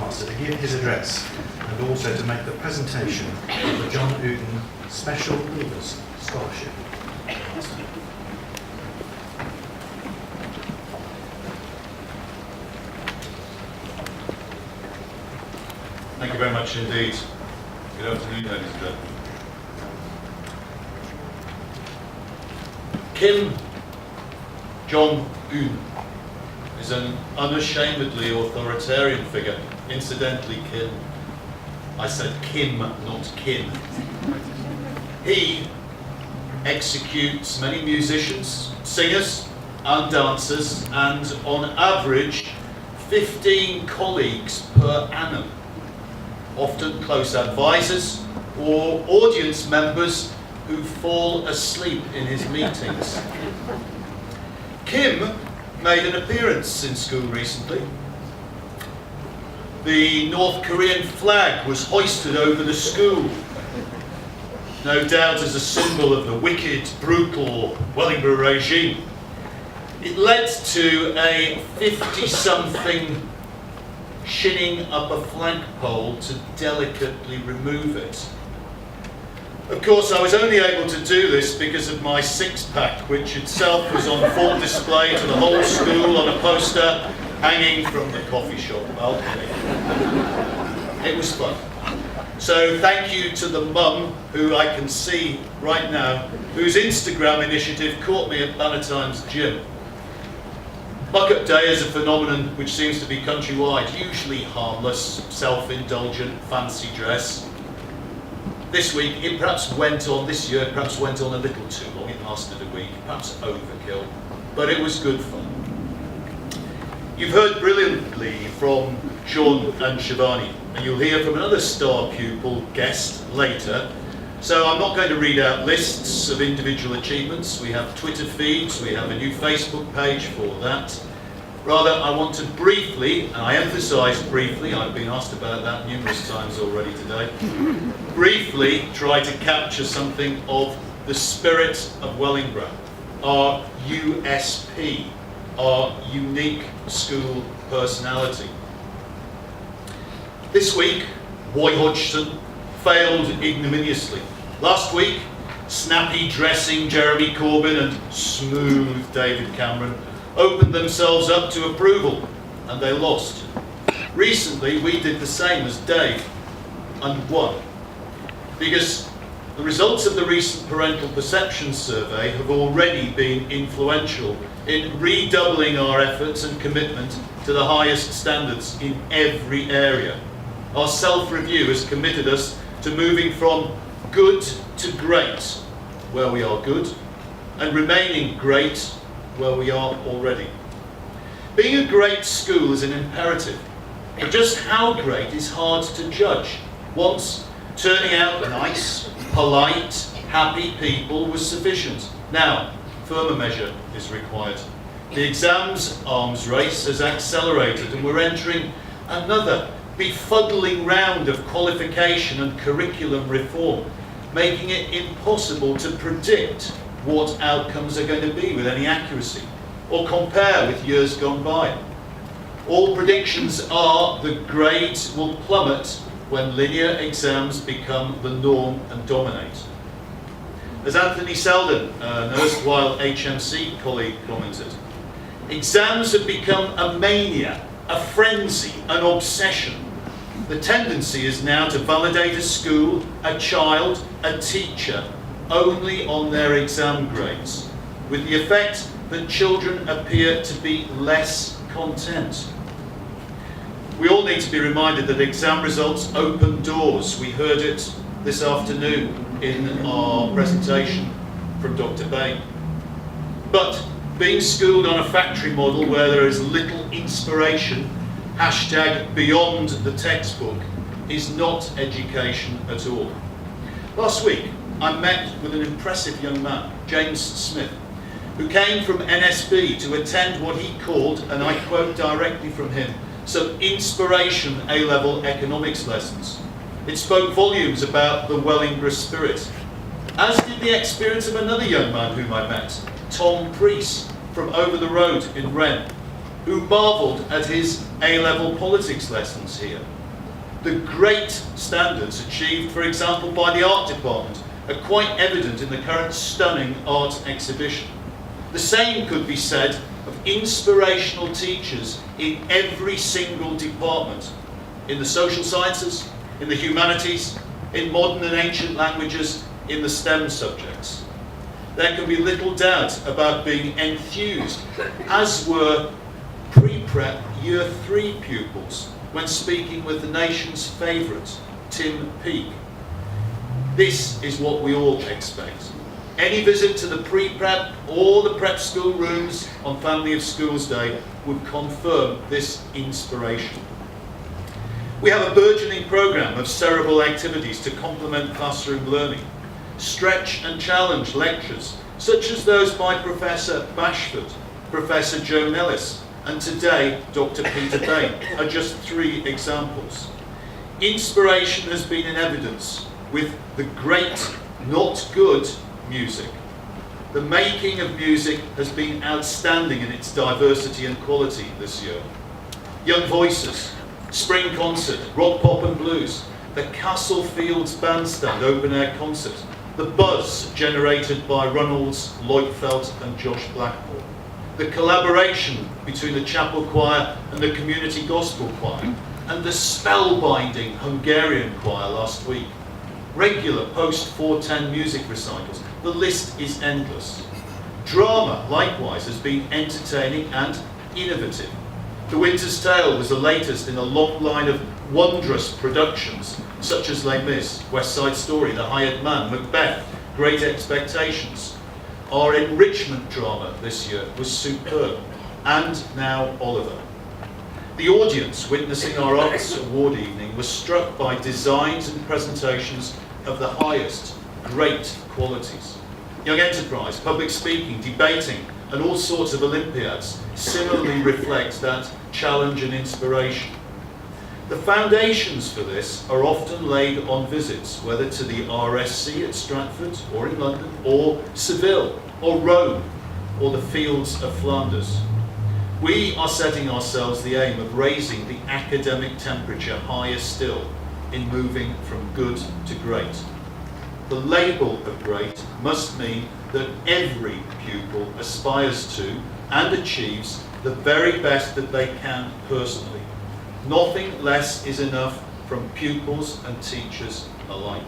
Pastor to give his address and also to make the presentation of the John Uden Special Leavers Scholarship. Thank you very much indeed. Good afternoon, ladies and gentlemen. Kim Jong-un is an unashamedly authoritarian figure. Incidentally, I said Kim, not kin. He executes many musicians, singers and dancers, and on average 15 colleagues per annum, often close advisors or audience members who fall asleep in his meetings. Kim made an appearance in school recently. The North Korean flag was hoisted over the school, no doubt as a symbol of the wicked, brutal Wellingborough regime. It led to a 50-something shinning up a flagpole to delicately remove it. Of course, I was only able to do this because of my six-pack, which itself was on full display to the whole school on a poster hanging from the coffee shop balcony. It was fun. So thank you to the mum, who I can see right now, whose Instagram initiative caught me at Valentine's gym. Bucket Day is a phenomenon which seems to be countrywide, usually harmless, self-indulgent, fancy dress. This year it perhaps went on a little too long. It lasted a week, perhaps overkill, but it was good fun. You've heard brilliantly from Sean and Shivani, and you'll hear from another star pupil guest later. So I'm not going to read out lists of individual achievements. We have Twitter feeds, we have a new Facebook page for that. Rather, I want to briefly, and I emphasise briefly, I've been asked about that numerous times already today, briefly try to capture something of the spirit of Wellingborough, our USP, our unique school personality. This week, Roy Hodgson failed ignominiously. Last week, snappy dressing Jeremy Corbyn and smooth David Cameron opened themselves up to approval, and they lost. Recently, we did the same as Dave, and won. Because the results of the recent parental perception survey have already been influential in redoubling our efforts and commitment to the highest standards in every area. Our self-review has committed us to moving from good to great, where we are good, and remaining great, where we are already. Being a great school is an imperative, but just how great is hard to judge. Once, turning out nice, polite, happy people was sufficient. Now, firmer measure is required. The exams arms race has accelerated, and we're entering another befuddling round of qualification and curriculum reform, making it impossible to predict what outcomes are going to be with any accuracy, or compare with years gone by. All predictions are that grades will plummet when linear exams become the norm and dominate. As Anthony Selden, an erstwhile HMC colleague, commented, exams have become a mania, a frenzy, an obsession. The tendency is now to validate a school, a child, a teacher, only on their exam grades, with the effect that children appear to be less content. We all need to be reminded that exam results open doors. We heard it this afternoon in our presentation from Dr. Bain. But being schooled on a factory model where there is little inspiration, hashtag beyond the textbook, is not education at all. Last week, I met with an impressive young man, James Smith, who came from NSB to attend what he called, and I quote directly from him, some inspiration A-level economics lessons. It spoke volumes about the Wellingborough spirit, as did the experience of another young man whom I met, Tom Priest, from over the road in Wren. who marvelled at his A-level politics lessons here. The great standards achieved, for example, by the art department are quite evident in the current stunning art exhibition. The same could be said of inspirational teachers in every single department, in the social sciences, in the humanities, in modern and ancient languages, in the STEM subjects. There can be little doubt about being enthused, as were pre-prep Year 3 pupils when speaking with the nation's favourite, Tim Peake. This is what we all expect. Any visit to the pre-prep or the prep school rooms on Family of Schools Day would confirm this inspiration. We have a burgeoning programme of cerebral activities to complement classroom learning. Stretch and challenge lectures, such as those by Professor Bashford, Professor Joan Ellis, and today Dr. Peter Bain, are just 3 examples. Inspiration has been in evidence with the great, not good, music. The making of music has been outstanding in its diversity and quality this year. Young Voices, Spring Concert, Rock, Pop and Blues, the Castle Fields Bandstand Open Air Concert, the buzz generated by Runnels, Lloydfelt and Josh Blackmore, the collaboration between the chapel choir and the community gospel choir, and the spellbinding Hungarian choir last week. Regular post-410 music recitals. The list is endless. Drama, likewise, has been entertaining and innovative. The Winter's Tale was the latest in a long line of wondrous productions, such as Les Mis, West Side Story, The Hired Man, Macbeth, Great Expectations. Our enrichment drama this year was superb, and now Oliver. The audience witnessing our Arts Award evening was struck by designs and presentations of the highest, great qualities. Young enterprise, public speaking, debating, and all sorts of Olympiads similarly reflect that challenge and inspiration. The foundations for this are often laid on visits, whether to the RSC at Stratford, or in London, or Seville, or Rome, or the fields of Flanders. We are setting ourselves the aim of raising the academic temperature higher still in moving from good to great. The label of great must mean that every pupil aspires to and achieves the very best that they can personally. Nothing less is enough from pupils and teachers alike.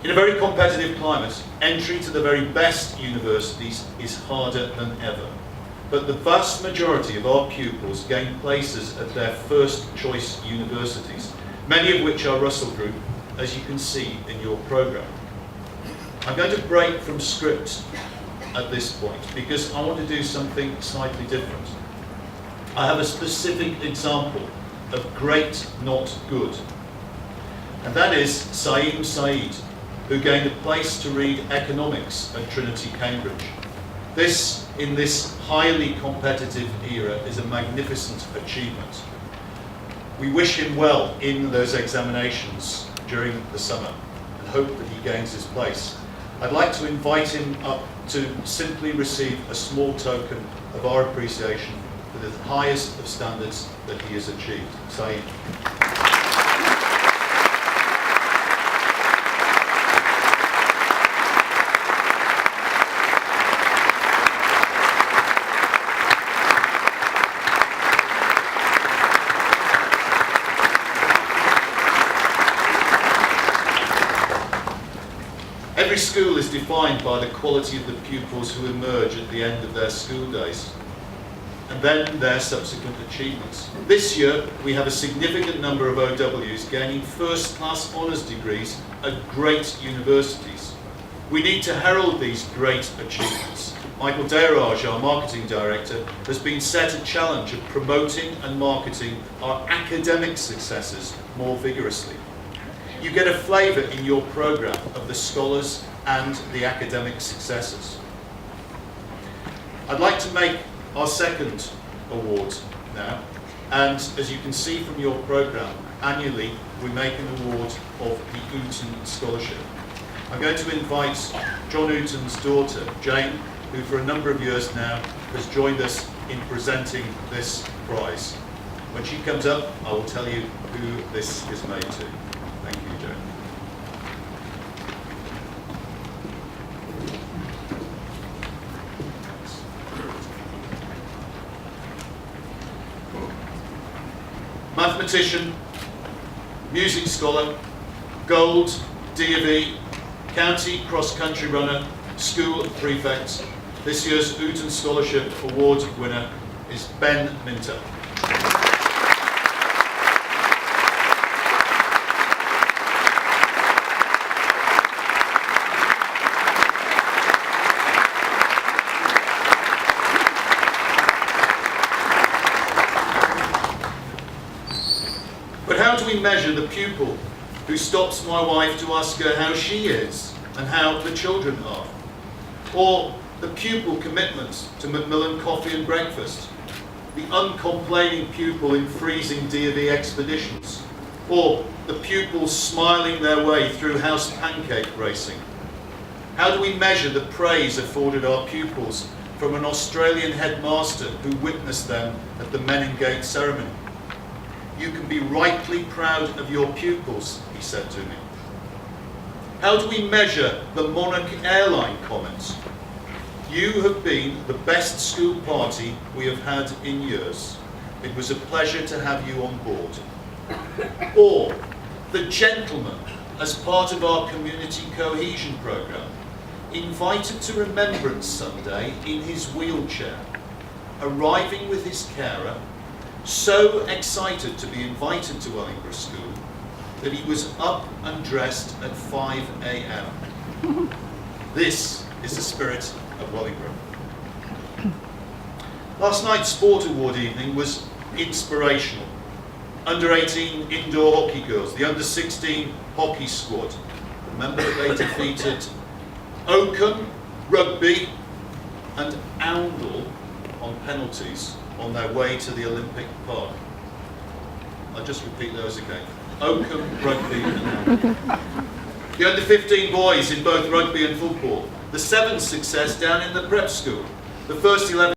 In a very competitive climate, entry to the very best universities is harder than ever. But the vast majority of our pupils gain places at their first choice universities, many of which are Russell Group, as you can see in your programme. I'm going to break from script at this point because I want to do something slightly different. I have a specific example of great, not good. And that is Saeem Saeed, who gained a place to read economics at Trinity, Cambridge. This, in this highly competitive era, is a magnificent achievement. We wish him well in those examinations during the summer and hope that he gains his place. I'd like to invite him up to simply receive a small token of our appreciation for the highest of standards that he has achieved. Saeed. Every school is defined by the quality of the pupils who emerge at the end of their school days, and then their subsequent achievements. This year, we have a significant number of OWs gaining first-class honours degrees at great universities. We need to herald these great achievements. Michael Dairaj, our marketing director, has been set a challenge of promoting and marketing our academic successes more vigorously. You get a flavour in your programme of the scholars and the academic successes. I'd like to make our second award now, and as you can see from your programme, annually we make an award of the Ooten Scholarship. I'm going to invite John Ooten's daughter, Jane, who for a number of years now has joined us in presenting this prize. When she comes up, I will tell you who this is made to. Thank you, Joe. Mathematician, music scholar, gold, D of E, county cross-country runner, school prefect. This year's Ooten Scholarship Award winner is Ben Minter. But how do we measure the pupil who stops my wife to ask her how she is and how the children are? Or the pupil commitment to Macmillan coffee and breakfast? The uncomplaining pupil in freezing D&E expeditions? Or the pupils smiling their way through house pancake racing? How do we measure the praise afforded our pupils from an Australian headmaster who witnessed them at the Meningate ceremony? You can be rightly proud of your pupils, he said to me. How do we measure the Monarch Airline comments? You have been the best school party we have had in years. It was a pleasure to have you on board. Or the gentleman, as part of our community cohesion programme, invited to Remembrance Sunday in his wheelchair, arriving with his carer, so excited to be invited to Wellingborough School that he was up and dressed at 5 a.m. This is the spirit of Wellingborough. Last night's Sport Award evening was inspirational. Under-18 indoor hockey girls, the under-16 hockey squad. Remember that they defeated Oakham, Rugby and Oundle on penalties on their way to the Olympic Park. I'll just repeat those again. Oakham, Rugby and Oundle. The under-15 boys in both rugby and football. The 7th success down in the prep school. The first 11